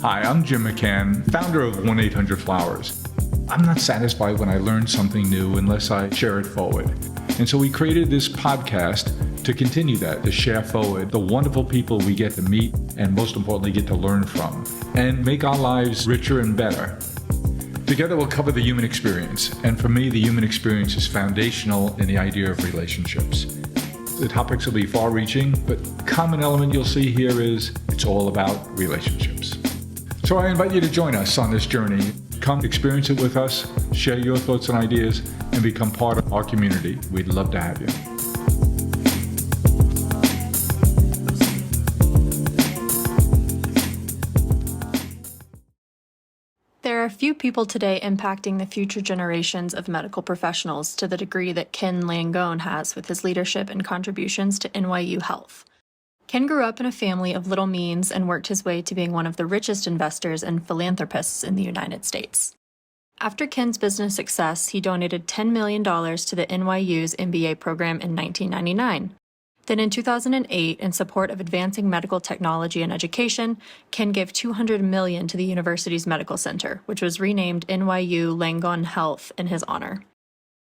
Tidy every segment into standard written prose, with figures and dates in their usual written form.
Hi, I'm Jim McCann, founder of 1-800-Flowers. I'm not satisfied when I learn something new unless I share it forward. And so we created this podcast to continue that, to share forward the wonderful people we get to meet and most importantly get to learn from and make our lives richer and better. Together we'll cover the human experience. And for me, the human experience is foundational in the idea of relationships. The topics will be far-reaching, but common element you'll see here is it's all about relationships. So I invite you to join us on this journey. Come experience it with us, share your thoughts and ideas, and become part of our community. We'd love to have you. There are few people today impacting the future generations of medical professionals to the degree that Ken Langone has with his leadership and contributions to NYU Health. Ken grew up in a family of little means and worked his way to being one of the richest investors and philanthropists in the United States. After Ken's business success, he donated $10 million to the NYU's MBA program in 1999. Then in 2008, in support of advancing medical technology and education, Ken gave $200 million to the university's medical center, which was renamed NYU Langone Health in his honor.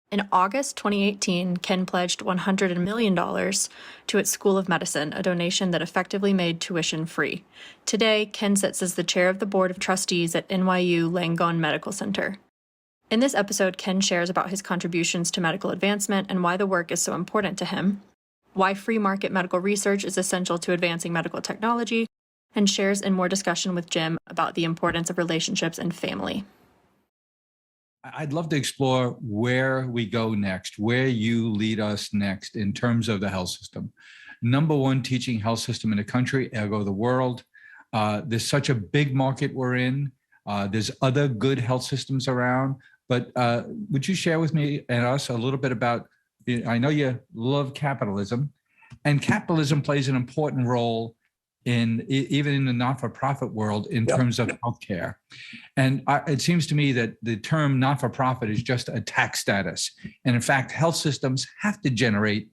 In August 2018, Ken pledged $100 million to its School of Medicine, a donation that effectively made tuition free. Today, Ken sits as the chair of the board of trustees at NYU Langone Medical Center. In this episode, Ken shares about his contributions to medical advancement and why the work is so important to him, why free market medical research is essential to advancing medical technology, and shares in more discussion with Jim about the importance of relationships and family. I'd love to explore where we go next, where you lead us next in terms of the health system. Number one teaching health system in the country, ergo the world. There's such a big market we're in. There's other good health systems around. But would you share with me and us a little bit about, I know you love capitalism, and capitalism plays an important role even in the not-for-profit world in terms of healthcare. And it seems to me that the term not-for-profit is just a tax status. And in fact, health systems have to generate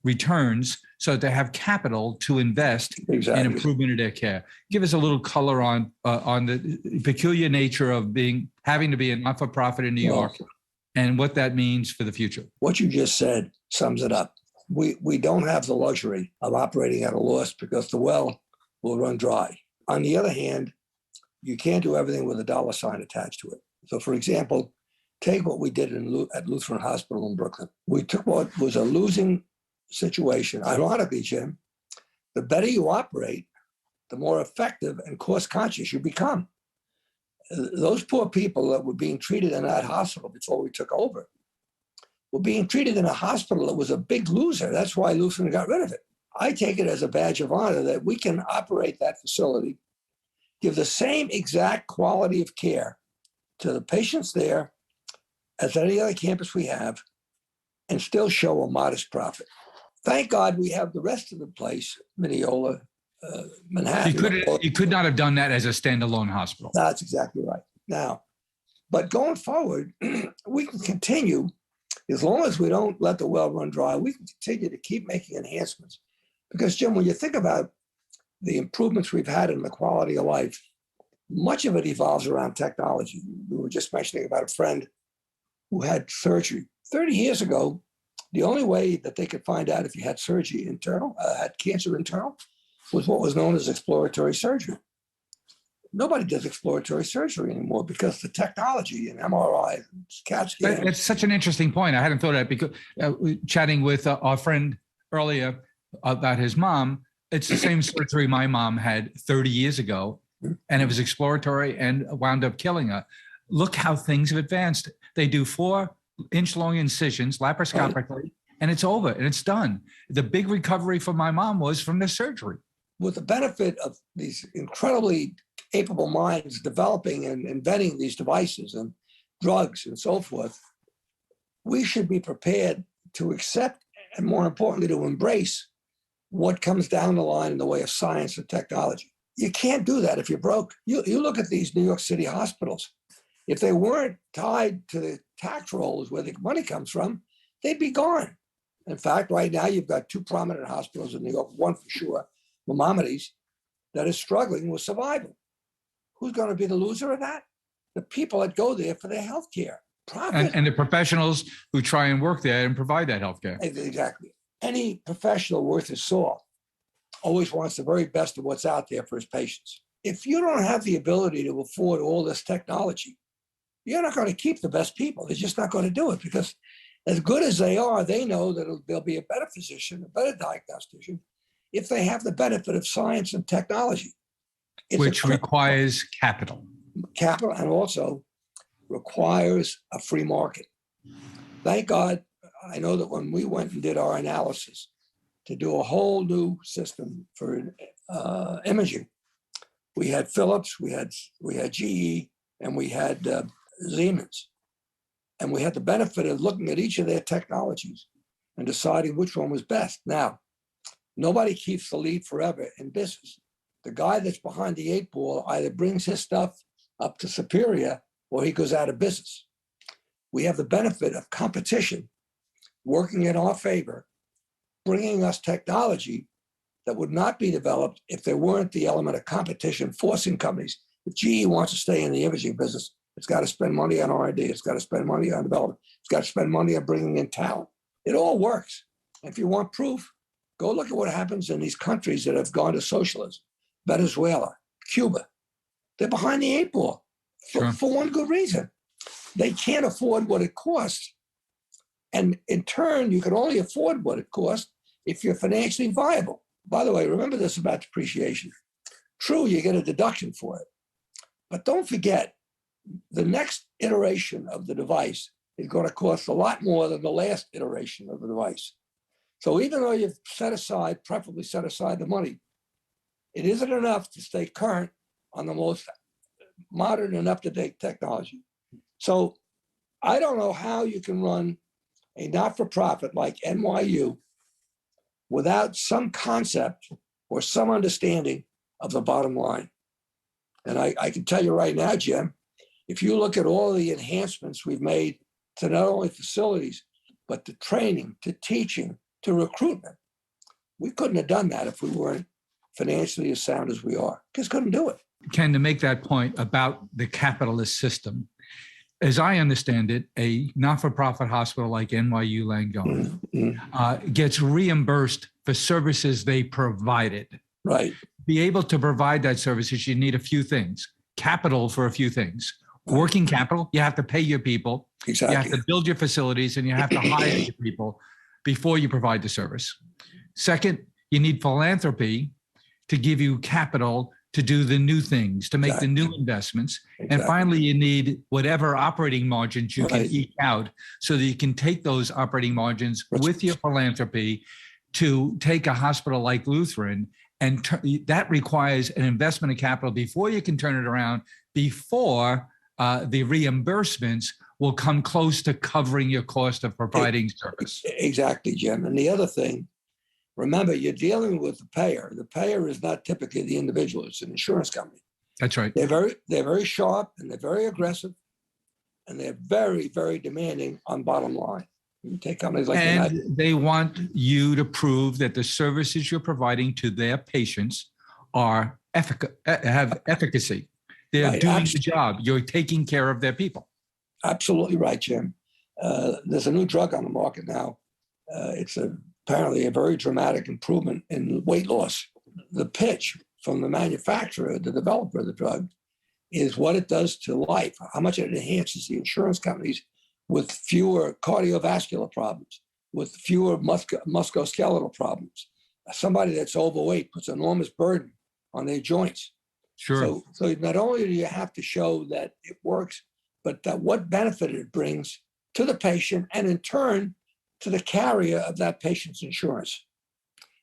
returns so that they have capital to invest in improvement of their care. Give us a little color on the peculiar nature of having to be a not-for-profit in New York and what that means for the future. What you just said sums it up. We don't have the luxury of operating at a loss because the well will run dry. On the other hand, you can't do everything with a dollar sign attached to it. So for example, take what we did at Lutheran Hospital in Brooklyn. We took what was a losing situation. Ironically, Jim, the better you operate, the more effective and cost conscious you become. Those poor people that were being treated in that hospital before we took over were being treated in a hospital that was a big loser. That's why Lutheran got rid of it. I take it as a badge of honor that we can operate that facility, give the same exact quality of care to the patients there as any other campus we have, and still show a modest profit. Thank God we have the rest of the place, Mineola, Manhattan. You could not have done that as a standalone hospital. That's exactly right. Now, but going forward, we can continue, as long as we don't let the well run dry, we can continue to keep making enhancements. Because, Jim, when you think about the improvements we've had in the quality of life, much of it evolves around technology. We were just mentioning about a friend who had surgery. 30 years ago, the only way that they could find out if you had surgery had cancer internal, was what was known as exploratory surgery. Nobody does exploratory surgery anymore because the technology and MRI, and CAT scans. That's such an interesting point. I hadn't thought of that because chatting with our friend earlier about his mom, it's the same surgery my mom had 30 years ago, and it was exploratory and wound up killing her. Look how things have advanced. They do 4-inch long incisions laparoscopically, and it's over and it's done. The big recovery for my mom was from the surgery. With the benefit of these incredibly capable minds developing and inventing these devices and drugs and so forth, we should be prepared to accept and, more importantly, to embrace what comes down the line in the way of science and technology. You can't do that if you're broke. You look at these New York City hospitals. If they weren't tied to the tax rolls where the money comes from, they'd be gone. In fact, right now, you've got 2 prominent hospitals in New York, one for sure, Maimonides, that is struggling with survival. Who's going to be the loser of that? The people that go there for their health care. Profit. And the professionals who try and work there and provide that healthcare. Exactly. Any professional worth his salt always wants the very best of what's out there for his patients. If you don't have the ability to afford all this technology, you're not going to keep the best people. They're just not going to do it, because as good as they are, they know that they'll be a better physician, a better diagnostician, if they have the benefit of science and technology. Which requires capital. Capital, and also requires a free market. Thank God, I know that when we went and did our analysis to do a whole new system for imaging, we had Philips, we had GE, and we had Siemens. And we had the benefit of looking at each of their technologies and deciding which one was best. Now, nobody keeps the lead forever in business. The guy that's behind the eight ball either brings his stuff up to superior or he goes out of business. We have the benefit of competition working in our favor, bringing us technology that would not be developed if there weren't the element of competition forcing companies. If GE wants to stay in the imaging business, it's got to spend money on R&D. It's got to spend money on development. It's got to spend money on bringing in talent. It all works. If you want proof, go look at what happens in these countries that have gone to socialism. Venezuela, Cuba. They're behind the eight ball for one good reason. They can't afford what it costs. And in turn, you can only afford what it costs if you're financially viable. By the way, remember this about depreciation. True, you get a deduction for it. But don't forget, the next iteration of the device is going to cost a lot more than the last iteration of the device. So even though you've preferably set aside the money, it isn't enough to stay current on the most modern and up-to-date technology. So I don't know how you can run a not-for-profit like NYU without some concept or some understanding of the bottom line. And I can tell you right now, Jim, if you look at all the enhancements we've made to not only facilities, but to training, to teaching, to recruitment, we couldn't have done that if we weren't financially as sound as we are. Just couldn't do it. Ken, to make that point about the capitalist system, as I understand it, a not-for-profit hospital like NYU Langone gets reimbursed for services they provided. Right. Be able to provide that services, you need a few things. Capital for a few things. Working capital, you have to pay your people. Exactly. You have to build your facilities and you have to hire your people before you provide the service. Second, you need philanthropy to give you capital to do the new things, to make the new investments. And finally, you need whatever operating margins you can eke out so that you can take those operating margins with your philanthropy to take a hospital like Lutheran. And that requires an investment of capital before you can turn it around, before the reimbursements will come close to covering your cost of providing service. Exactly, Jim. And the other thing, remember, you're dealing with the payer. The payer is not typically the individual; it's an insurance company. That's right. They're very sharp and they're very aggressive, and they're very, very demanding on bottom line. You take companies like and they want you to prove that the services you're providing to their patients are have efficacy. They're doing the job. You're taking care of their people. Absolutely right, Jim. There's a new drug on the market now. It's apparently a very dramatic improvement in weight loss. The pitch from the manufacturer, the developer of the drug, is what it does to life, how much it enhances the insurance companies with fewer cardiovascular problems, with fewer musculoskeletal problems. Somebody that's overweight puts enormous burden on their joints. Sure. So not only do you have to show that it works, but that what benefit it brings to the patient and in turn to the carrier of that patient's insurance.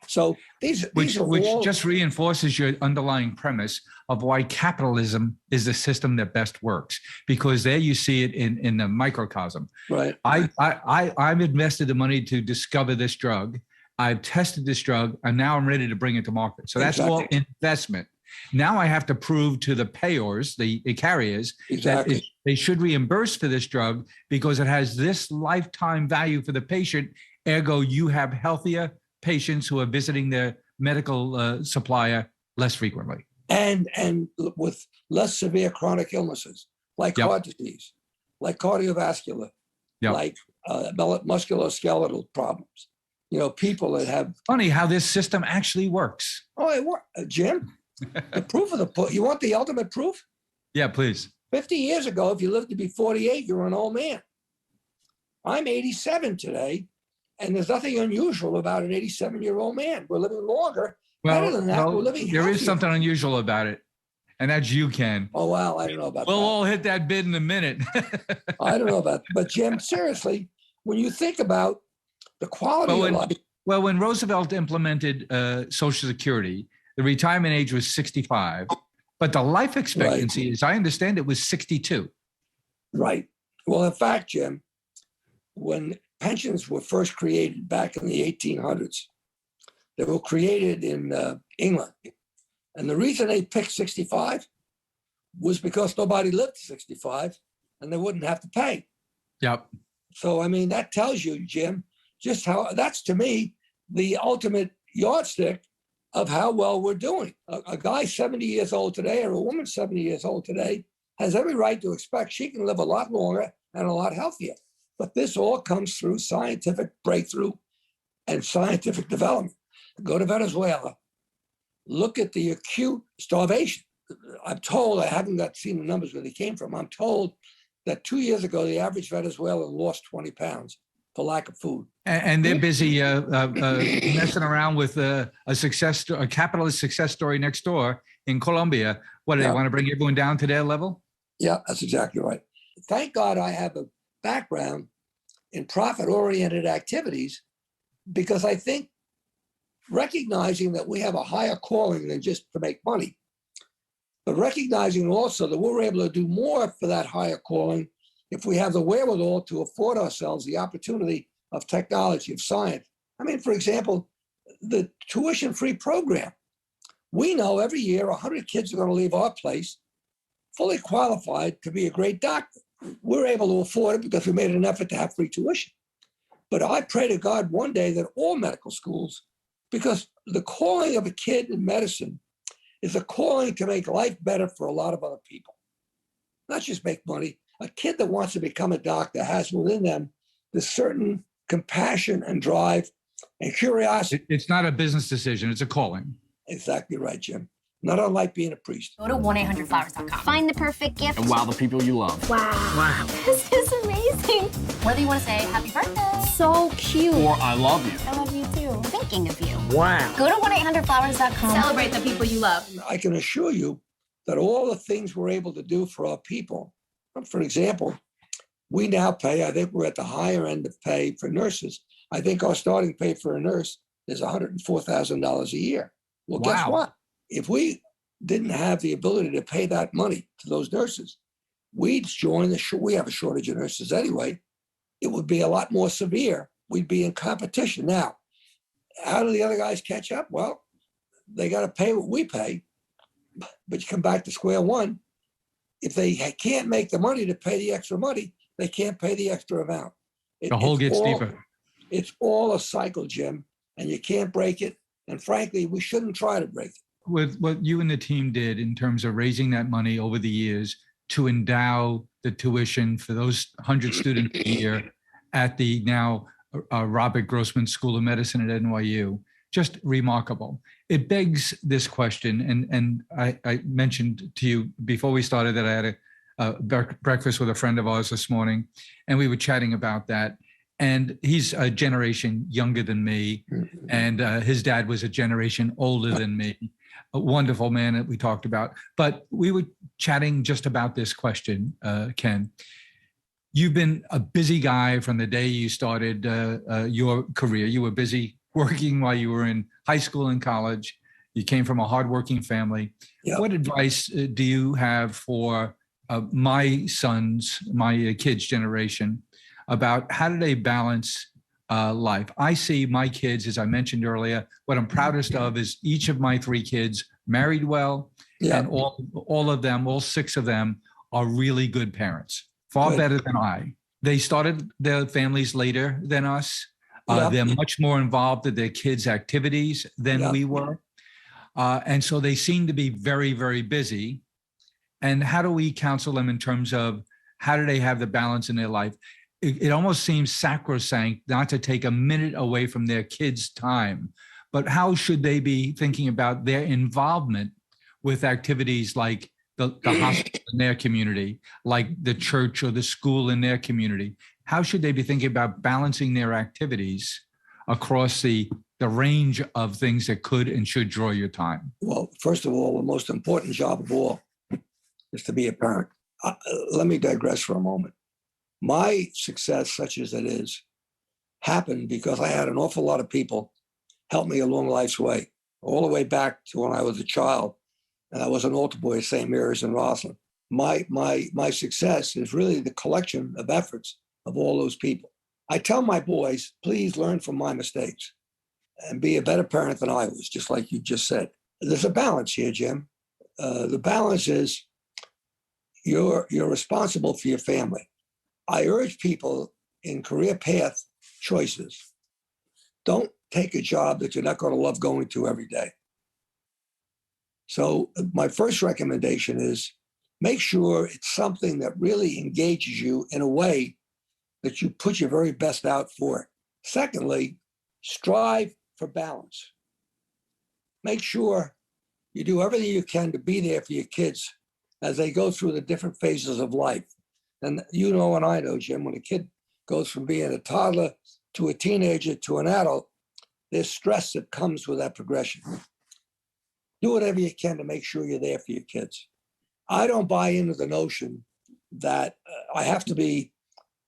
So which just reinforces your underlying premise of why capitalism is the system that best works, because there you see it in the microcosm. Right. I've invested the money to discover this drug. I've tested this drug, and now I'm ready to bring it to market. So that's all investment. Now I have to prove to the payers, the carriers, that they should reimburse for this drug because it has this lifetime value for the patient. Ergo, you have healthier patients who are visiting their medical supplier less frequently. and with less severe chronic illnesses like Yep. heart disease, like cardiovascular, Yep. like musculoskeletal problems. People that have. Funny how this system actually works. Oh, it worked, Jim. The proof of you want the ultimate proof? Yeah, please. 50 years ago, if you lived to be 48, you're an old man. I'm 87 today, and there's nothing unusual about an 87-year-old man. We're living longer. Better than that, we're living there is healthier. something unusual about it, and that's you, Ken. Oh, wow, I don't know about We'll that. all hit that bid in a minute. I don't know about that. But Jim, seriously, when you think about the quality of life. Well, when Roosevelt implemented Social Security, the retirement age was 65, but the life expectancy, as I understand it, was 62. Right. Well, in fact, Jim, when pensions were first created back in the 1800s, they were created in England. And the reason they picked 65 was because nobody lived to 65 and they wouldn't have to pay. Yep. So, I mean, that tells you, Jim, just how that's, to me, the ultimate yardstick of how well we're doing. A guy 70 years old today or a woman 70 years old today has every right to expect she can live a lot longer and a lot healthier. But this all comes through scientific breakthrough and scientific development. Go to Venezuela. Look at the acute starvation. I'm told, I haven't seen the numbers where they came from. I'm told that 2 years ago, the average Venezuelan lost 20 pounds for lack of food. And they're busy messing around with a capitalist success story next door in Colombia. What do they want to bring everyone down to their level? Yeah, that's exactly right. Thank God I have a background in profit-oriented activities, because I think recognizing that we have a higher calling than just to make money, but recognizing also that we're able to do more for that higher calling if we have the wherewithal to afford ourselves the opportunity of technology, of science. I mean, for example, the tuition-free program. We know every year 100 kids are going to leave our place fully qualified to be a great doctor. We're able to afford it because we made an effort to have free tuition. But I pray to God one day that all medical schools, because the calling of a kid in medicine is a calling to make life better for a lot of other people, not just make money. A kid that wants to become a doctor has within them this certain compassion and drive and curiosity. It's not a business decision, it's a calling. Exactly right, Jim. Not unlike being a priest. Go to 1-800-Flowers.com. Find the perfect gift. And wow the people you love. Wow. This is amazing. Whether you want to say happy birthday. So cute. Or I love you. I love you too. Thinking of you. Wow. Go to 1-800-Flowers.com. Celebrate the people you love. I can assure you that all the things we're able to do for our people, for example, we now pay, I think we're at the higher end of pay for nurses. I think our starting pay for a nurse is $104,000 a year. Well, guess what? If we didn't have the ability to pay that money to those nurses, we'd join we have a shortage of nurses anyway. It would be a lot more severe. We'd be in competition. Now, how do the other guys catch up? Well, they got to pay what we pay, but you come back to square one. If they can't make the money to pay the extra money, they can't pay the extra amount. The hole gets deeper. It's all a cycle, Jim, and you can't break it. And frankly, we shouldn't try to break it. With what you and the team did in terms of raising that money over the years to endow the tuition for those 100 students a year at the now Robert Grossman School of Medicine at NYU, just remarkable. It begs this question, and I mentioned to you before we started that I had a breakfast with a friend of ours this morning, and we were chatting about that. And he's a generation younger than me, and his dad was a generation older than me. A wonderful man that we talked about. But we were chatting just about this question, Ken. You've been a busy guy from the day you started your career. You were busy working while you were in high school and college. You came from a hardworking family. Yep. What advice do you have for my kids' generation about how do they balance life? I see my kids, as I mentioned earlier, what I'm proudest of is each of my 3 kids married well, and all of them, all 6 of them are really good parents, far better than I. They started their families later than us. They're much more involved in their kids' activities than we were. And so they seem to be very, very busy. And how do we counsel them in terms of how do they have the balance in their life? It almost seems sacrosanct not to take a minute away from their kids' time, but how should they be thinking about their involvement with activities like the hospital in their community, like the church or the school in their community? How should they be thinking about balancing their activities across the range of things that could and should draw your time? Well, first of all, the most important job of all is to be a parent. Let me digress for a moment. My success, such as it is, happened because I had an awful lot of people help me along life's way, all the way back to when I was a child and I was an altar boy at St. Mary's in Roslyn. My success is really the collection of efforts of all those people. I tell my boys, please learn from my mistakes and be a better parent than I was, just like you just said. There's a balance here, Jim. The balance is you're responsible for your family. I urge people in career path choices, don't take a job that you're not going to love going to every day. So my first recommendation is make sure it's something that really engages you in a way that you put your very best out for it. Secondly, strive for balance. Make sure you do everything you can to be there for your kids as they go through the different phases of life. And you know, and I know, Jim, when a kid goes from being a toddler to a teenager to an adult, there's stress that comes with that progression. Do whatever you can to make sure you're there for your kids. I don't buy into the notion that I have to be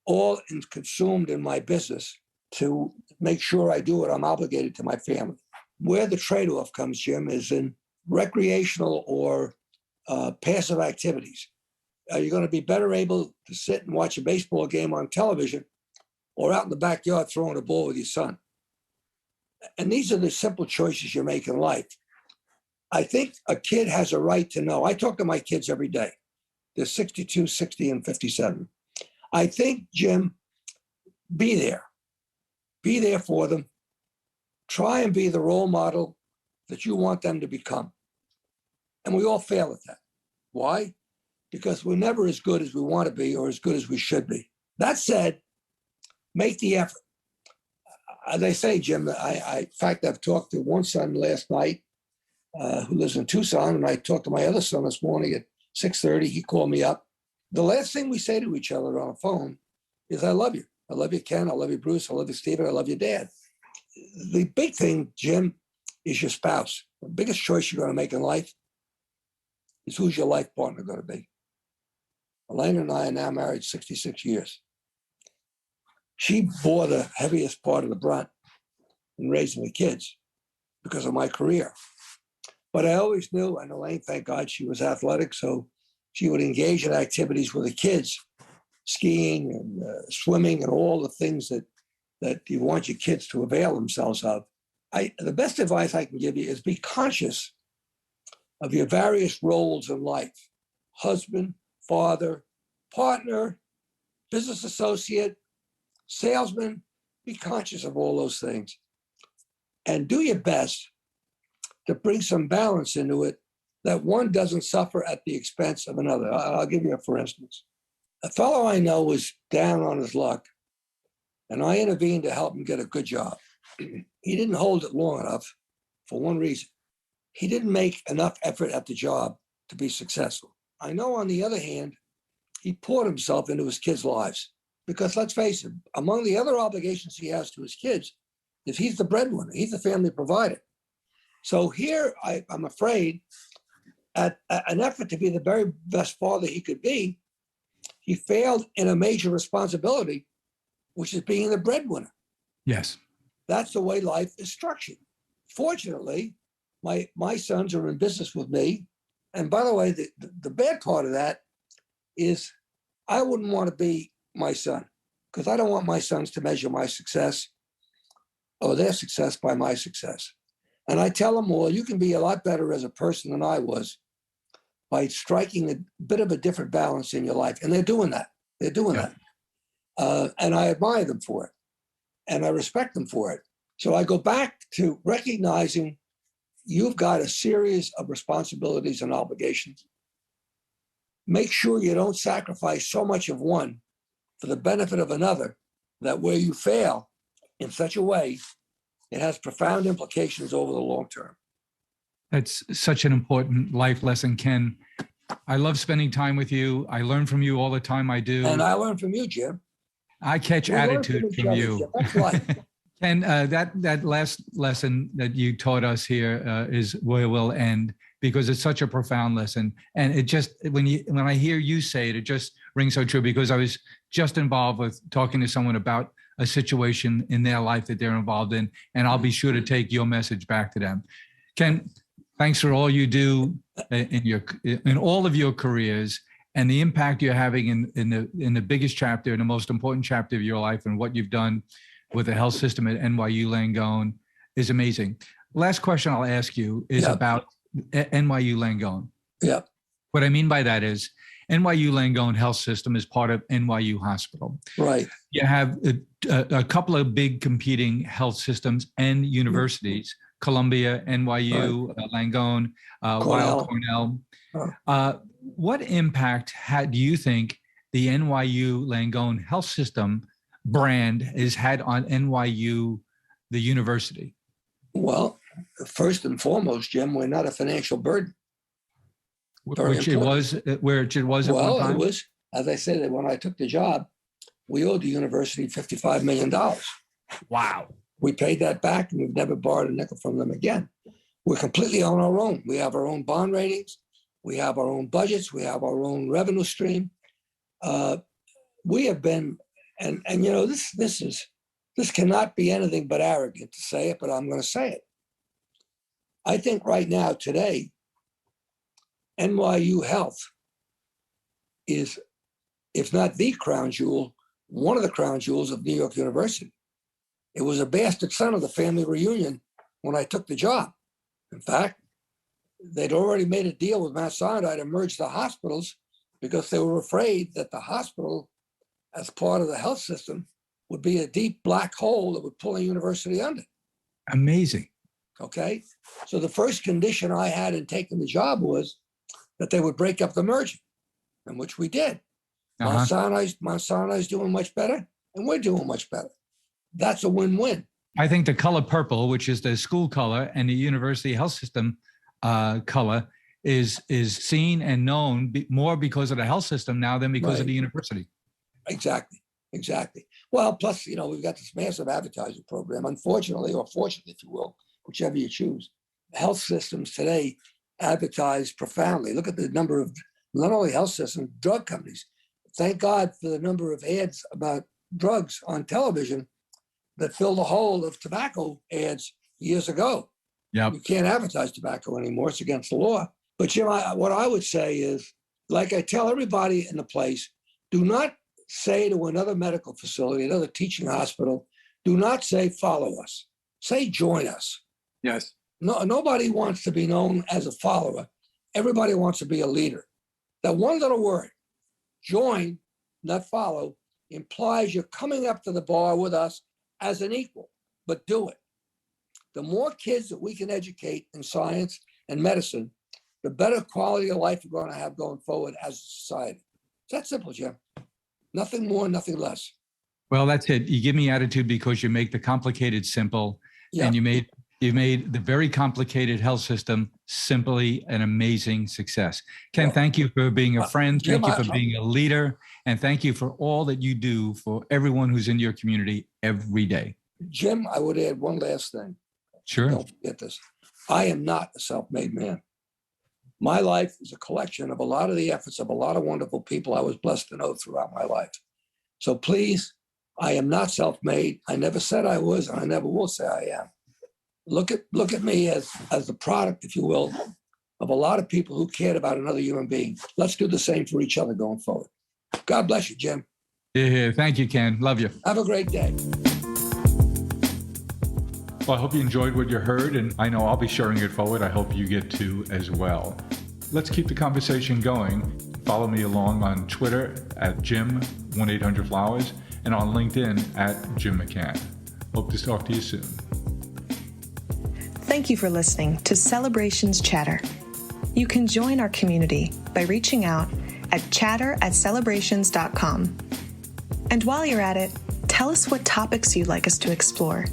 all consumed in my business to make sure I do what I'm obligated to my family. Where the trade-off comes, Jim, is in recreational or passive activities. Are you going to be better able to sit and watch a baseball game on television or out in the backyard throwing a ball with your son? And these are the simple choices you make in life. I think a kid has a right to know. I talk to my kids every day. They're 62, 60, and 57. I think, Jim, be there. Be there for them. Try and be the role model that you want them to become. And we all fail at that. Why? Because we're never as good as we want to be or as good as we should be. That said, make the effort. As I say, Jim, in fact, I've talked to one son last night who lives in Tucson, and I talked to my other son this morning at 6:30. He called me up. The last thing we say to each other on the phone is, I love you. I love you, Ken. I love you, Bruce. I love you, Stephen. I love you, Dad. The big thing, Jim, is your spouse. The biggest choice you're going to make in life is who's your life partner going to be. Elaine and I are now married 66 years. She bore the heaviest part of the brunt in raising the kids because of my career. But I always knew, and Elaine, thank God, she was athletic, so she would engage in activities with the kids, skiing and swimming and all the things that you want your kids to avail themselves of. The best advice I can give you is be conscious of your various roles in life: husband, father, partner, business associate, salesman. Be conscious of all those things and do your best to bring some balance into it, that one doesn't suffer at the expense of another. I'll give you a for instance. A fellow I know was down on his luck, and I intervened to help him get a good job. He didn't hold it long enough for one reason. He didn't make enough effort at the job to be successful. I know, on the other hand, he poured himself into his kids' lives because, let's face it, among the other obligations he has to his kids is he's the breadwinner. He's the family provider. So here, I'm afraid, at an effort to be the very best father he could be, he failed in a major responsibility, which is being the breadwinner. Yes. That's the way life is structured. Fortunately, my sons are in business with me. And by the way, the bad part of that is I wouldn't want to be my son, because I don't want my sons to measure my success or their success by my success. And I tell them, well, you can be a lot better as a person than I was by striking a bit of a different balance in your life. And they're doing that. They're doing that. And I admire them for it. And I respect them for it. So I go back to recognizing you've got a series of responsibilities and obligations. Make sure you don't sacrifice so much of one for the benefit of another that where you fail in such a way, it has profound implications over the long term. That's such an important life lesson, Ken. I love spending time with you. I learn from you all the time. I do. And I learned from you, Jim. I catch We learn attitude each from other, you. Jim. That's life. Ken, that last lesson that you taught us here is where we'll end, because it's such a profound lesson. And it just, when I hear you say it, it just rings so true, because I was just involved with talking to someone about a situation in their life that they're involved in, and I'll be sure to take your message back to them. Ken, thanks for all you do in all of your careers, and the impact you're having in the biggest chapter, in the most important chapter of your life, and what you've done with the health system at NYU Langone is amazing. Last question I'll ask you is about NYU Langone. Yeah. What I mean by that is NYU Langone Health System is part of NYU Hospital. Right. You have a couple of big competing health systems and universities, Columbia, NYU, Langone, Weill Cornell. What impact do you think the NYU Langone Health System brand has had on NYU, the university? Well, first and foremost, Jim, we're not a financial burden. Which it was at one time? Well, it was, as I said, when I took the job, we owed the university $55 million. Wow. We paid that back, and we've never borrowed a nickel from them again. We're completely on our own. We have our own bond ratings. We have our own budgets. We have our own revenue stream. We have been, and you know, this cannot be anything but arrogant to say it, but I'm going to say it. I think right now, today, NYU Health is, if not the crown jewel, one of the crown jewels of New York University. It was a bastard son of the family reunion when I took the job. In fact, they'd already made a deal with Mount Sinai to merge the hospitals because they were afraid that the hospital, as part of the health system, would be a deep black hole that would pull a university under. Amazing. Okay. So the first condition I had in taking the job was that they would break up the merger, and which we did. Mount Sinai's doing much better, and we're doing much better. That's a win-win. I think the color purple, which is the school color, and the university health system color is seen and known more because of the health system now than because of the university. Exactly. Well, plus, you know, we've got this massive advertising program, unfortunately, or fortunately, if you will, whichever you choose. Health systems today advertise profoundly. Look at the number of, not only health systems, drug companies. Thank God for the number of ads about drugs on television that fill the hole of tobacco ads years ago. Yep. You can't advertise tobacco anymore. It's against the law. But Jim, what I would say is, like I tell everybody in the place, do not say to another medical facility, another teaching hospital, do not say follow us. Say join us. Yes. No, nobody wants to be known as a follower. Everybody wants to be a leader. That one little word, join, not follow, implies you're coming up to the bar with us as an equal, but do it. The more kids that we can educate in science and medicine, the better quality of life we're going to have going forward as a society. It's that simple, Jim. Nothing more, nothing less. Well, that's it. You give me attitude because you make the complicated simple, and you made the very complicated health system simply an amazing success. Ken, thank you for being a friend. Thank you for being a leader. And thank you for all that you do for everyone who's in your community every day. Jim, I would add one last thing. Sure. Don't forget this. I am not a self-made man. My life is a collection of a lot of the efforts of a lot of wonderful people I was blessed to know throughout my life. So please, I am not self-made. I never said I was, and I never will say I am. Look at me as the product, if you will, of a lot of people who cared about another human being. Let's do the same for each other going forward. God bless you, Jim. Yeah, thank you, Ken. Love you. Have a great day. Well, I hope you enjoyed what you heard, and I know I'll be sharing it forward. I hope you get to as well. Let's keep the conversation going. Follow me along on Twitter at Jim1800Flowers and on LinkedIn at Jim McCann. Hope to talk to you soon. Thank you for listening to Celebrations Chatter. You can join our community by reaching out at chatter@celebrations.com. And while you're at it, tell us what topics you'd like us to explore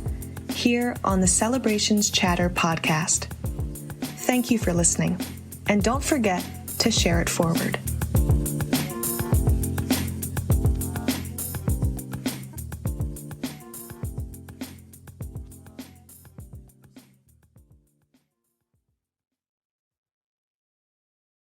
here on the Celebrations Chatter podcast. Thank you for listening, and don't forget to share it forward.